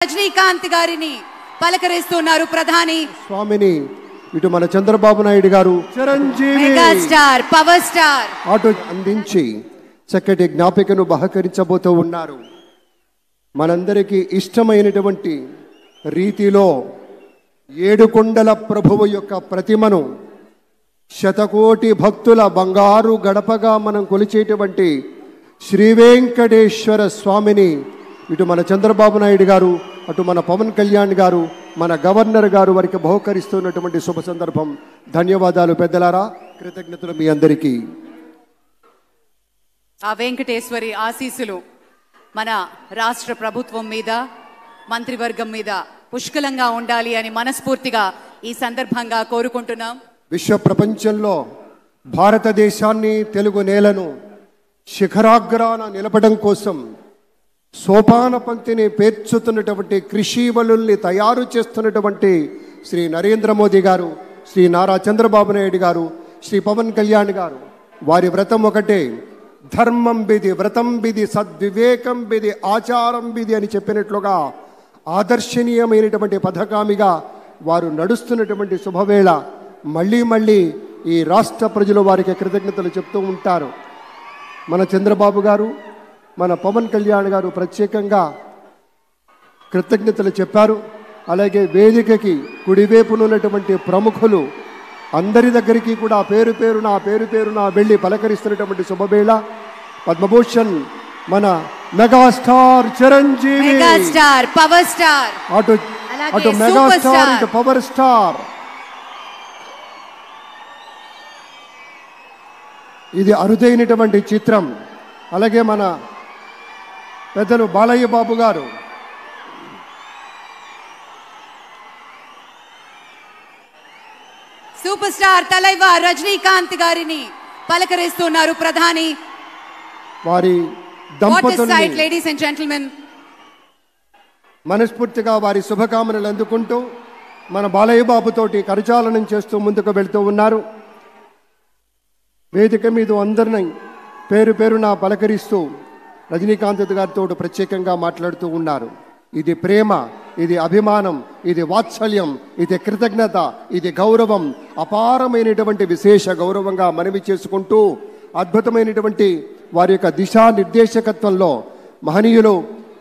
రజనీకాంత్ గారిని పలకరిస్తున్నారు ప్రధాని స్వామిని. ఇటు మన చంద్రబాబు నాయుడు గారు Chiranjeevi mega star power star auto అందించి చక్కటి జ్ఞాపికను బహకరించబోతూ ఉన్నారు. మనందరికీ ఇష్టమైనటువంటి రీతిలో ఏడుకొండల ప్రభువు యొక్క ప్రతిమను శతకోటి భక్తుల బంగారు గడపగా మనం కొలిచేటువంటి శ్రీ వెంకటేశ్వర స్వామిని ఇటు మన చంద్రబాబు నాయుడు గారు, అటు మన పవన్ కళ్యాణ్ గారు, మన గవర్నర్ గారు వారికి బహుకరిస్తున్నటువంటి శుభ సందర్భం. ధన్యవాదాలు పెద్దలారా, కృతజ్ఞతలు మీ అందరికీ. ఆ వెంకటేశ్వరి ఆశీస్సులు మన రాష్ట్ర ప్రభుత్వం మీద, మంత్రివర్గం మీద పుష్కలంగా ఉండాలి అని మనస్ఫూర్తిగా ఈ సందర్భంగా కోరుకుంటున్నాం. విశ్వ ప్రపంచంలో భారతదేశాన్ని, తెలుగు నేలను శిఖరాగ్రాన నిలపడం కోసం సోపాన పంక్తిని పేర్చుతున్నటువంటి కృషివలుల్ని తయారు చేస్తున్నటువంటి శ్రీ నరేంద్ర మోదీ గారు, శ్రీ నారా చంద్రబాబు నాయుడు గారు, శ్రీ పవన్ కళ్యాణ్ గారు, వారి వ్రతం ఒకటే, ధర్మం బిది, వ్రతం బిది, సద్వివేకం బిది, ఆచారం బిది అని చెప్పినట్లుగా ఆదర్శనీయమైనటువంటి పథకామిగా వారు నడుస్తున్నటువంటి శుభవేళ మళ్ళీ మళ్ళీ ఈ రాష్ట్ర ప్రజలు వారికి కృతజ్ఞతలు చెప్తూ ఉంటారు. మన చంద్రబాబు గారు, మన పవన్ కళ్యాణ్ గారు ప్రత్యేకంగా కృతజ్ఞతలు చెప్పారు. అలాగే వేదికకి కుడివైపునున్నటువంటి ప్రముఖులు అందరి దగ్గరికి కూడా పేరు పేరున వెళ్ళి పలకరిస్తున్నటువంటి శుభవేళ. పద్మభూషణ్ మన megastar Chiranjeevi, megastar power star, అటు మెగాస్టార్ ఇటు పవర్ స్టార్. ఇది అరుదైనటువంటి చిత్రం. అలాగే మన పెద్దలు బాలయ్య బాబు గారు, సూపర్ స్టార్ తలైవర్ రజనీకాంత్ గారిని పలకరిస్తున్నారు ప్రధాని. వారి దంపతుల్ని లేడీస్ అండ్ జెంటిల్మెన్ మనస్ఫూర్తిగా వారి శుభకామనలు అందుకుంటూ మన బాలయ్య బాబుతోటి కరచాలనం చేస్తూ ముందుకు వెళ్తూ ఉన్నారు. వేదిక మీద అందరినీ పేరున పలకరిస్తూ రజనీకాంత్ గారితో ప్రత్యేకంగా మాట్లాడుతూ ఉన్నారు. ఇది ప్రేమ, ఇది అభిమానం, ఇది వాత్సల్యం, ఇది కృతజ్ఞత, ఇది గౌరవం, అపారమైనటువంటి విశేష గౌరవంగా మనవి చేసుకుంటూ అద్భుతమైనటువంటి వారి యొక్క దిశానిర్దేశకత్వంలో, మహనీయులు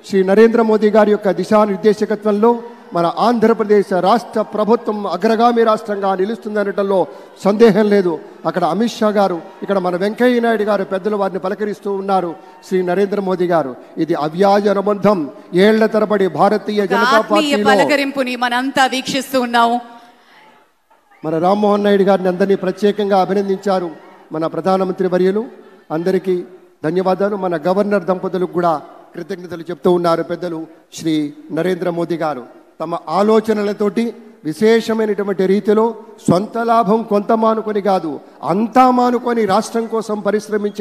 శ్రీ నరేంద్ర మోదీ గారి యొక్క దిశానిర్దేశకత్వంలో మన ఆంధ్రప్రదేశ్ రాష్ట్ర ప్రభుత్వం అగ్రగామి రాష్ట్రంగా నిలుస్తుందనటంలో సందేహం లేదు. అక్కడ అమిత్ షా గారు, ఇక్కడ మన వెంకయ్య నాయుడు గారు పెద్దలు వారిని పలకరిస్తూ ఉన్నారు. శ్రీ నరేంద్ర మోదీ గారు, ఇది అవ్యాజ అనుబంధం. ఏళ్ల తరబడి భారతీయ జనతా పార్టీ పలకరింపుని మనంతా వీక్షిస్తూ ఉన్నాము. మన రామ్మోహన్ నాయుడు గారిని అందరినీ ప్రత్యేకంగా అభినందించారు మన ప్రధానమంత్రి వర్యులు. అందరికీ ధన్యవాదాలు. మన గవర్నర్ దంపతులకు కూడా కృతజ్ఞతలు చెప్తూ ఉన్నారు పెద్దలు శ్రీ నరేంద్ర మోదీ గారు. తమ ఆలోచనలతోటి విశేషమైనటువంటి రీతిలో సొంత లాభం కొంత మానుకొని కాదు, అంతా మానుకొని రాష్ట్రం కోసం పరిశ్రమించే